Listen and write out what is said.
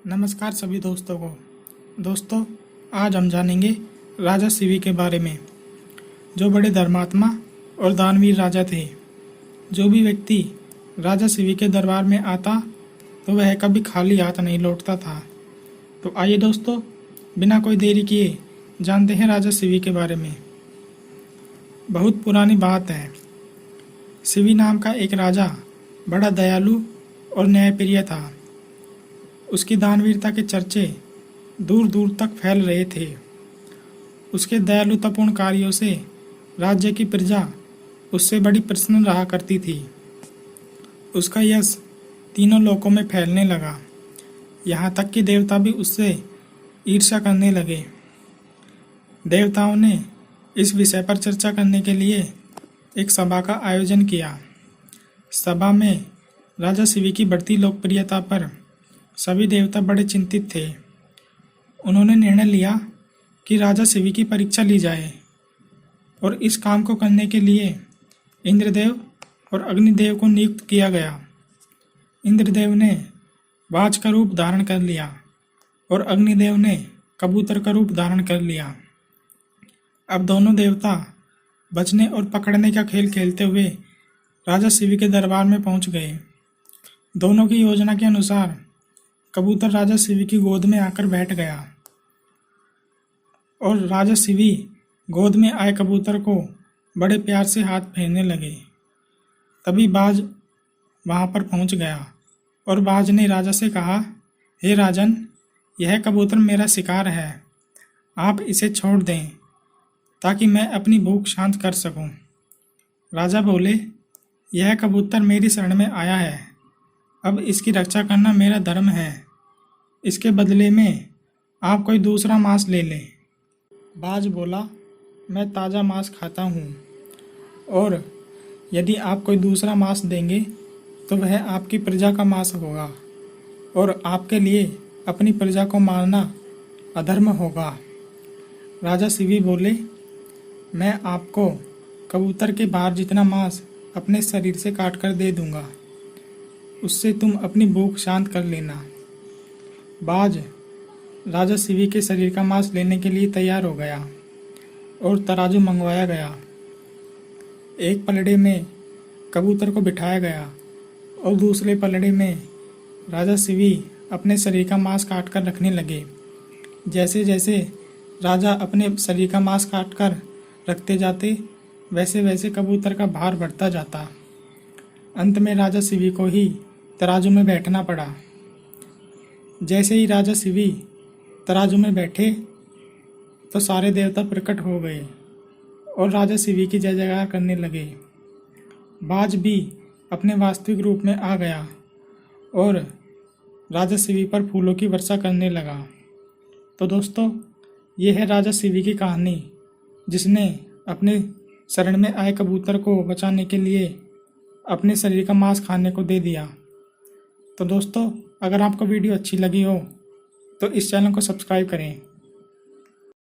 नमस्कार सभी दोस्तों को। दोस्तों, आज हम जानेंगे राजा शिवी के बारे में, जो बड़े धर्मात्मा और दानवीर राजा थे। जो भी व्यक्ति राजा शिवी के दरबार में आता तो वह कभी खाली हाथ नहीं लौटता था। तो आइए दोस्तों, बिना कोई देरी किए जानते हैं राजा शिवी के बारे में। बहुत पुरानी बात है। शिवी नाम का एक राजा बड़ा दयालु और न्यायप्रिय था। उसकी दानवीरता के चर्चे दूर दूर तक फैल रहे थे। उसके दयालुतापूर्ण कार्यों से राज्य की प्रजा उससे बड़ी प्रसन्न रहा करती थी। उसका यश तीनों लोकों में फैलने लगा। यहाँ तक कि देवता भी उससे ईर्ष्या करने लगे। देवताओं ने इस विषय पर चर्चा करने के लिए एक सभा का आयोजन किया। सभा में राजा शिवी की बढ़ती लोकप्रियता पर सभी देवता बड़े चिंतित थे। उन्होंने निर्णय लिया कि राजा शिवी की परीक्षा ली जाए और इस काम को करने के लिए इंद्रदेव और अग्निदेव को नियुक्त किया गया। इंद्रदेव ने बाज का रूप धारण कर लिया और अग्निदेव ने कबूतर का रूप धारण कर लिया। अब दोनों देवता बचने और पकड़ने का खेल खेलते हुए राजा शिवी के दरबार में पहुंच गए। दोनों की योजना के अनुसार कबूतर राजा शिवी की गोद में आकर बैठ गया और राजा शिवी गोद में आए कबूतर को बड़े प्यार से हाथ फेरने लगे। तभी बाज वहां पर पहुंच गया और बाज ने राजा से कहा, हे राजन, यह कबूतर मेरा शिकार है। आप इसे छोड़ दें ताकि मैं अपनी भूख शांत कर सकूं। राजा बोले, यह कबूतर मेरी शरण में आया है। अब इसकी रक्षा करना मेरा धर्म है। इसके बदले में आप कोई दूसरा मांस ले लें। बाज बोला, मैं ताज़ा मांस खाता हूँ और यदि आप कोई दूसरा मांस देंगे तो वह आपकी प्रजा का मांस होगा और आपके लिए अपनी प्रजा को मारना अधर्म होगा। राजा शिवी बोले, मैं आपको कबूतर के भार जितना मांस अपने शरीर से काट कर दे दूंगा। उससे तुम अपनी भूख शांत कर लेना। बाज राजा शिवी के शरीर का मांस लेने के लिए तैयार हो गया और तराजू मंगवाया गया। एक पलड़े में कबूतर को बिठाया गया और दूसरे पलड़े में राजा शिवी अपने शरीर का मांस काट कर रखने लगे। जैसे जैसे राजा अपने शरीर का मांस काट कर रखते जाते वैसे वैसे कबूतर का भार बढ़ता जाता। अंत में राजा शिवी को ही तराजू में बैठना पड़ा। जैसे ही राजा शिवी तराजू में बैठे तो सारे देवता प्रकट हो गए और राजा शिवी की जय जयकार करने लगे। बाज भी अपने वास्तविक रूप में आ गया और राजा शिवी पर फूलों की वर्षा करने लगा। तो दोस्तों, ये है राजा शिवी की कहानी, जिसने अपने शरण में आए कबूतर को बचाने के लिए अपने शरीर का मांस खाने को दे दिया। तो दोस्तों, अगर आपको वीडियो अच्छी लगी हो तो इस चैनल को सब्सक्राइब करें।